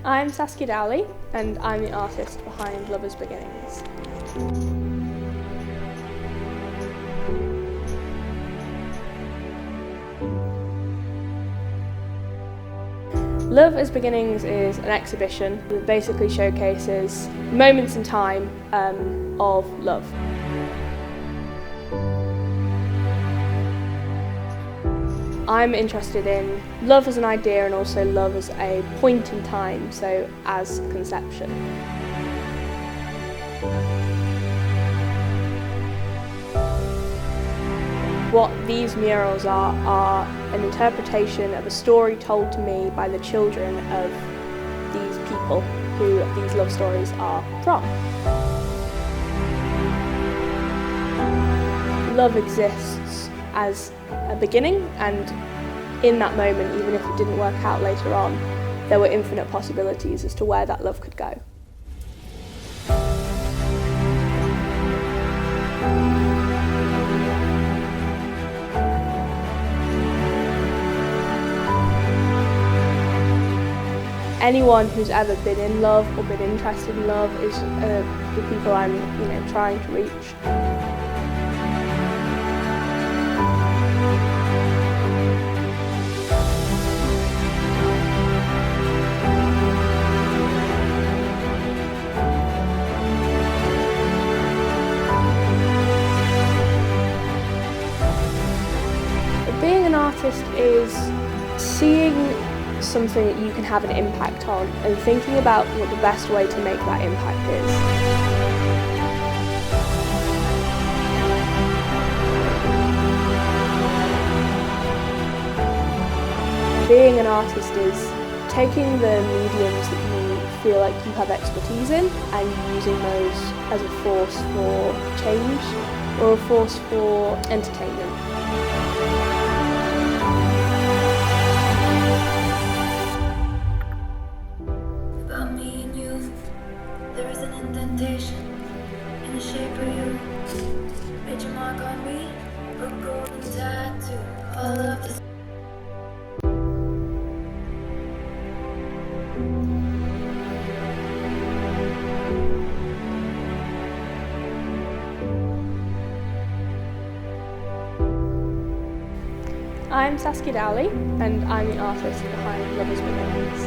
I'm Saskia Dowley, and I'm the artist behind Love Is Beginnings. Love Is Beginnings is an exhibition that basically showcases moments in time of love. I'm interested in love as an idea and also love as a point in time, so as conception. What these murals are an interpretation of a story told to me by the children of these people who these love stories are from. Love exists as a beginning, and in that moment, even if it didn't work out later on, there were infinite possibilities as to where that love could go. Anyone who's ever been in love or been interested in love is the people I'm trying to reach. Being an artist is seeing something that you can have an impact on and thinking about what the best way to make that impact is. Being an artist is taking the mediums that you feel like you have expertise in and using those as a force for change or a force for entertainment. About me and you, there is an indentation in the shape of you. Made your mark on me, a golden tattoo. All of this. I'm Saskia Dowley, and I'm the artist behind Love Is Beginnings.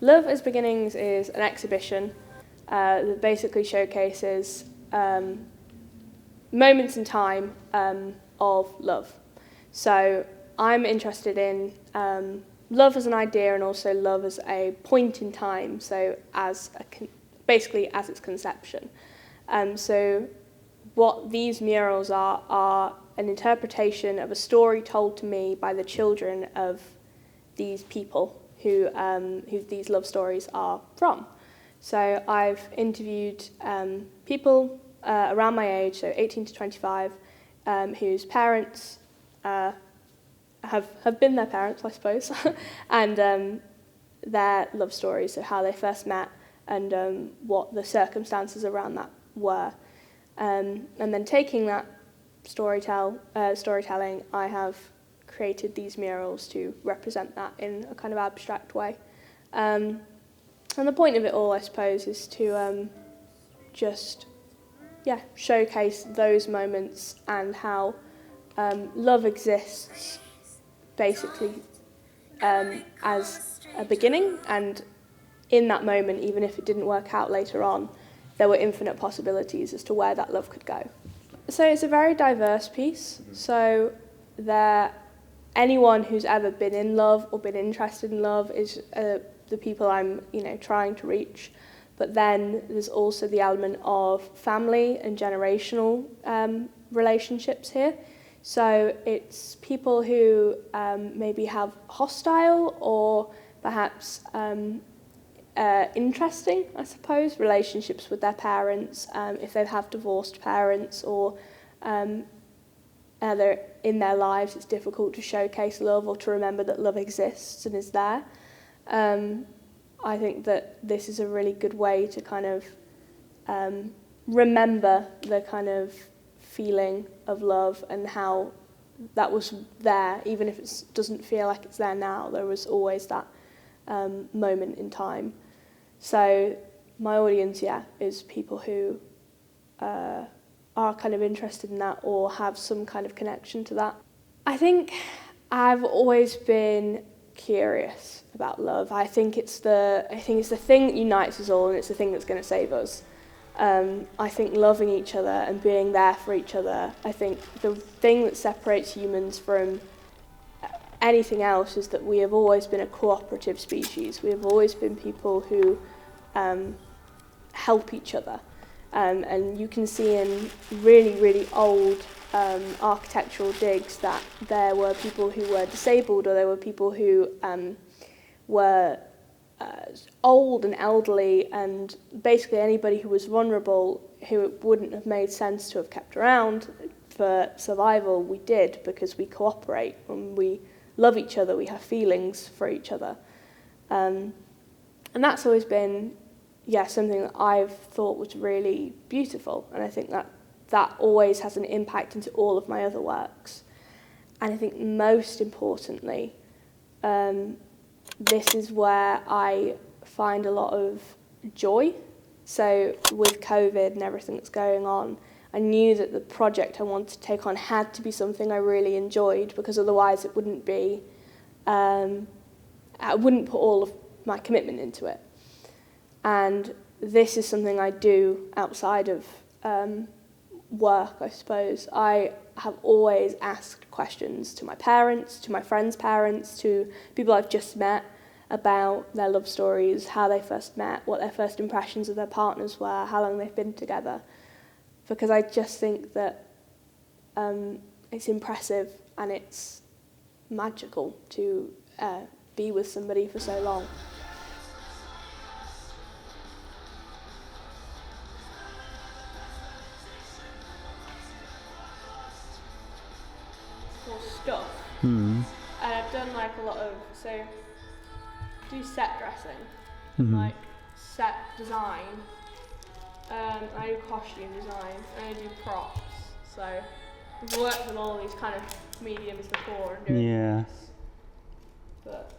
Love Is Beginnings is an exhibition that basically showcases moments in time of love. So I'm interested in love as an idea and also love as a point in time, so basically as its conception. So what these murals are an interpretation of a story told to me by the children of these people who these love stories are from. So I've interviewed people around my age, so 18 to 25, whose parents have been their parents, I suppose, and their love stories, so how they first met and what the circumstances around that were. And then taking that storytelling, I have created these murals to represent that in a kind of abstract way. And the point of it all, I suppose, is to just showcase those moments and how love exists basically as a beginning, and in that moment, even if it didn't work out later on, there were infinite possibilities as to where that love could go. So it's a very diverse piece. So anyone who's ever been in love or been interested in love is the people I'm trying to reach. But then there's also the element of family and generational relationships here. So it's people who maybe have hostile or perhaps interesting, I suppose, relationships with their parents, if they have divorced parents, or they're in their lives, it's difficult to showcase love or to remember that love exists and is there. I think that this is a really good way to kind of remember the kind of feeling of love and how that was there, even if it doesn't feel like it's there now. There was always that moment in time. So my audience, is people who are kind of interested in that or have some kind of connection to that. I think I've always been curious about love. I think it's the thing that unites us all, and it's the thing that's going to save us. I think loving each other and being there for each other, I think the thing that separates humans from anything else is that we have always been a cooperative species. We have always been people who help each other. And you can see in really, really old architectural digs that there were people who were disabled, or there were people who were old and elderly, and basically anybody who was vulnerable, who it wouldn't have made sense to have kept around for survival, we did, because we cooperate and we love each other, we have feelings for each other. And that's always been something that I've thought was really beautiful, and I think that always has an impact into all of my other works. And I think most importantly, this is where I find a lot of joy. So with COVID and everything that's going on, I knew that the project I wanted to take on had to be something I really enjoyed, because otherwise it wouldn't be, I wouldn't put all of my commitment into it. And this is something I do outside of work, I suppose. I have always asked questions to my parents, to my friends' parents, to people I've just met about their love stories, how they first met, what their first impressions of their partners were, how long they've been together. Because I just think that it's impressive and it's magical to be with somebody for so long. Stuff. And I've done like a lot of, do set dressing, like set design, I do costume design, and I do props. So I've worked with all these kind of mediums before and doing this, but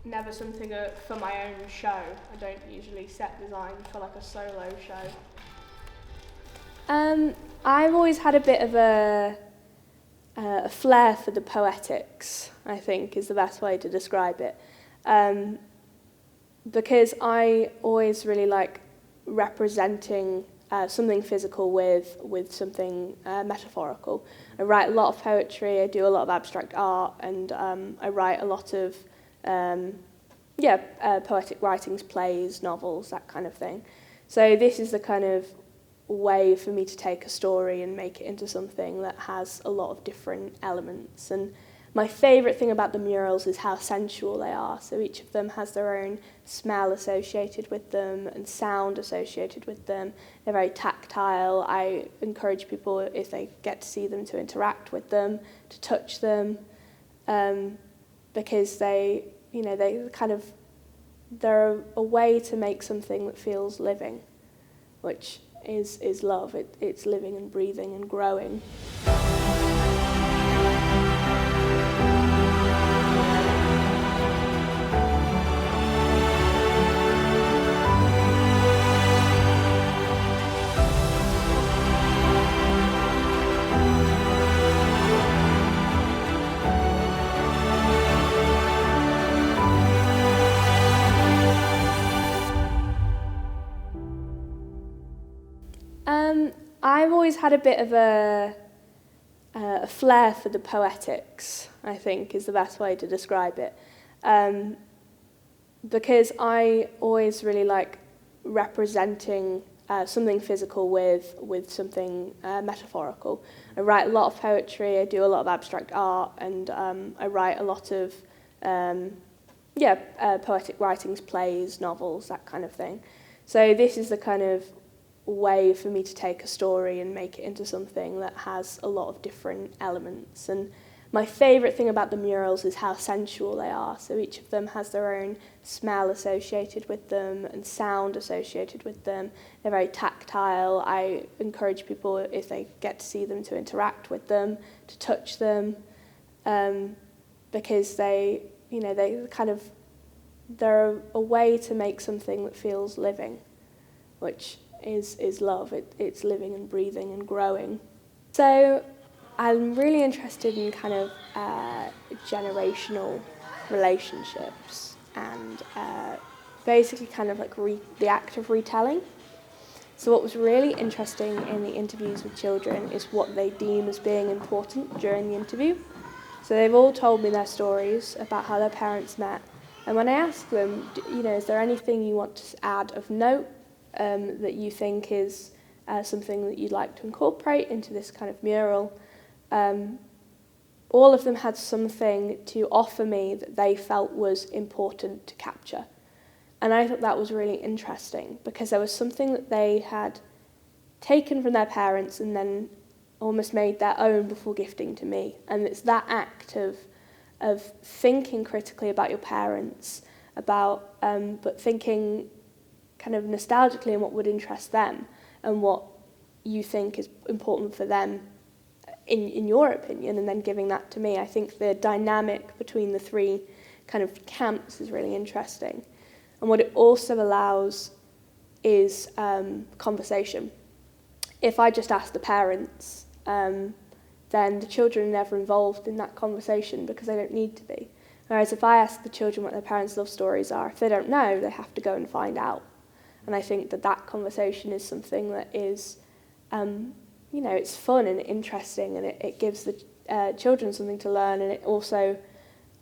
never something for my own show. I don't usually set design for like a solo show. I've always had a bit of a flair for the poetics, I think, is the best way to describe it. Because I always really like representing something physical with something metaphorical. I write a lot of poetry, I do a lot of abstract art, and I write a lot of poetic writings, plays, novels, that kind of thing. So this is the kind of way for me to take a story and make it into something that has a lot of different elements. And my favourite thing about the murals is how sensual they are. So each of them has their own smell associated with them and sound associated with them. They're very tactile. I encourage people, if they get to see them, to interact with them, to touch them, because they're a way to make something that feels living, which is love. It's living and breathing and growing. I've always had a bit of a flair for the poetics, I think, is the best way to describe it. Because I always really like representing something physical with something metaphorical. I write a lot of poetry, I do a lot of abstract art, and I write a lot of poetic writings, plays, novels, that kind of thing. So this is the kind of way for me to take a story and make it into something that has a lot of different elements. And my favourite thing about the murals is how sensual they are. So each of them has their own smell associated with them and sound associated with them. They're very tactile. I encourage people, if they get to see them, to interact with them, to touch them, because they're a way to make something that feels living, which is love. It's living and breathing and growing. So I'm really interested in kind of generational relationships and basically kind of like the act of retelling. So what was really interesting in the interviews with children is what they deem as being important during the interview. So they've all told me their stories about how their parents met. And when I asked them, is there anything you want to add of note that you think is something that you'd like to incorporate into this kind of mural, all of them had something to offer me that they felt was important to capture. And I thought that was really interesting because there was something that they had taken from their parents and then almost made their own before gifting to me. And it's that act of thinking critically about your parents, but thinking kind of nostalgically on what would interest them and what you think is important for them in your opinion, and then giving that to me. I think the dynamic between the three kind of camps is really interesting. And what it also allows is conversation. If I just ask the parents, then the children are never involved in that conversation because they don't need to be. Whereas if I ask the children what their parents' love stories are, if they don't know, they have to go and find out. And I think that conversation is something that is, it's fun and interesting, and it gives the children something to learn, and it also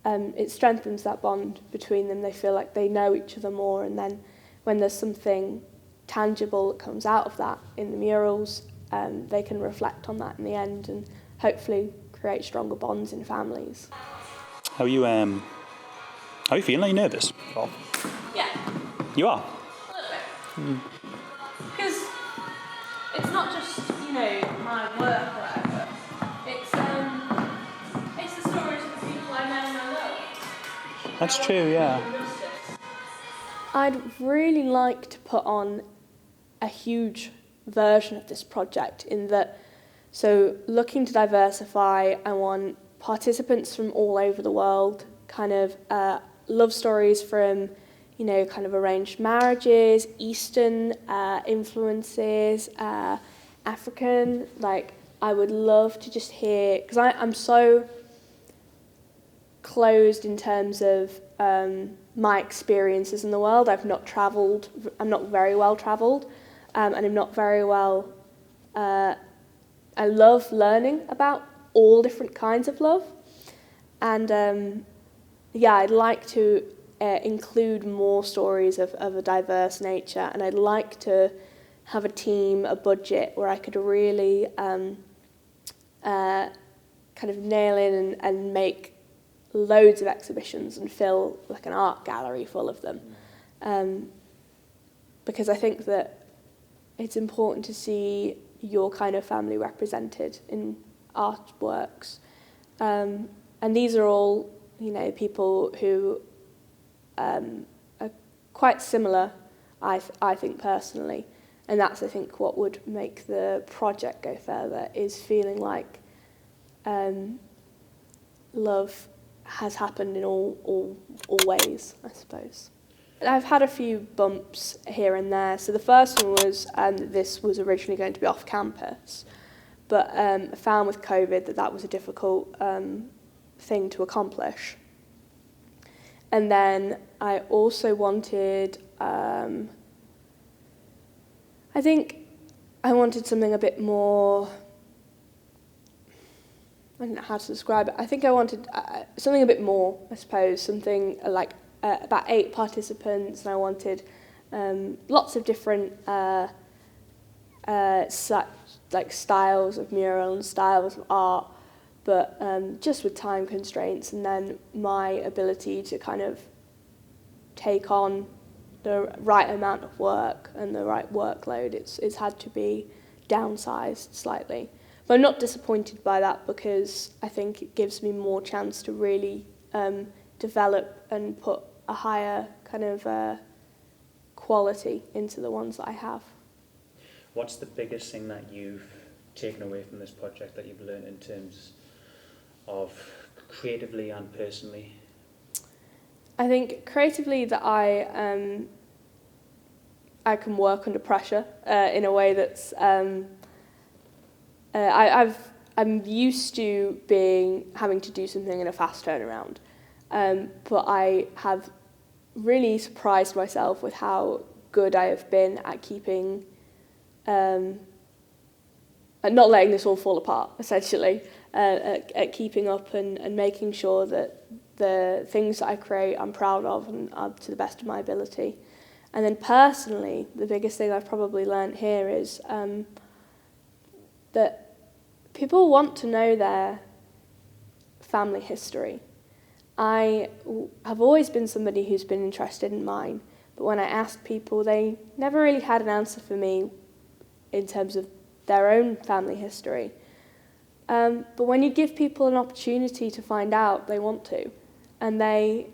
it strengthens that bond between them. They feel like they know each other more, and then when there's something tangible that comes out of that in the murals, they can reflect on that in the end and hopefully create stronger bonds in families. How are you feeling? Are you nervous? Yeah. You are? A little bit. Because it's not just, my work or whatever. It's the stories of the people I know and I love. That's true, yeah. I'd really like to put on a huge version of this project in that, so looking to diversify, I want participants from all over the world, kind of love stories from, kind of arranged marriages, Eastern influences, African. Like, I would love to just hear, because I'm so closed in terms of my experiences in the world. I've not travelled, I'm not very well travelled, and I'm not very well, I love learning about all different kinds of love. And I'd like to include more stories of a diverse nature, and I'd like to have a team, a budget where I could really kind of nail in and make loads of exhibitions and fill like an art gallery full of them. Because I think that it's important to see your kind of family represented in artworks. And these are all, people who are quite similar, I think personally. And that's, I think, what would make the project go further, is feeling like love has happened in all ways, I suppose. I've had a few bumps here and there. So the first one was this was originally going to be off campus, but I found with COVID that was a difficult thing to accomplish. And then I also wanted, I think I wanted something a bit more, I don't know how to describe it. I think I wanted something a bit more, I suppose, something like about 8 participants, and I wanted lots of different styles of mural and styles of art, but just with time constraints, and then my ability to kind of take on the right amount of work and the right workload. It's had to be downsized slightly. But I'm not disappointed by that because I think it gives me more chance to really develop and put a higher kind of quality into the ones that I have. What's the biggest thing that you've taken away from this project that you've learned in terms of creatively and personally? I think creatively that I can work under pressure in a way that's I'm used to having to do something in a fast turnaround, but I have really surprised myself with how good I have been at keeping, at not letting this all fall apart, essentially, at keeping up and making sure that the things that I create I'm proud of and are to the best of my ability. And then personally, the biggest thing I've probably learnt here is that people want to know their family history. I have always been somebody who's been interested in mine, but when I asked people, they never really had an answer for me in terms of their own family history. But when you give people an opportunity to find out, they want to, and they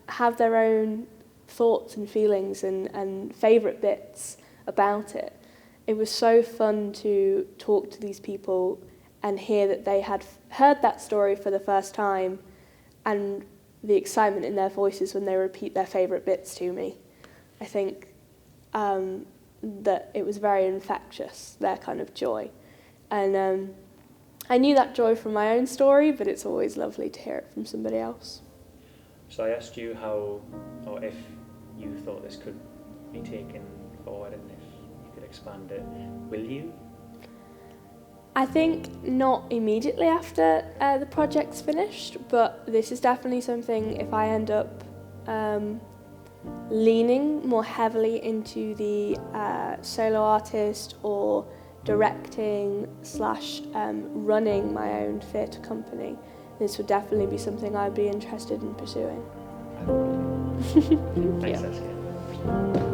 have their own thoughts and feelings and favourite bits about it. It was so fun to talk to these people and hear that they had heard that story for the first time and the excitement in their voices when they repeat their favourite bits to me. I think that it was very infectious, their kind of joy. And I knew that joy from my own story, but it's always lovely to hear it from somebody else. So I asked you how, or if you thought this could be taken forward and if you could expand it. Will you? I think not immediately after the project's finished, but this is definitely something, if I end up leaning more heavily into the solo artist or directing / running my own theatre company, this would definitely be something I'd be interested in pursuing. Thanks, Saskia.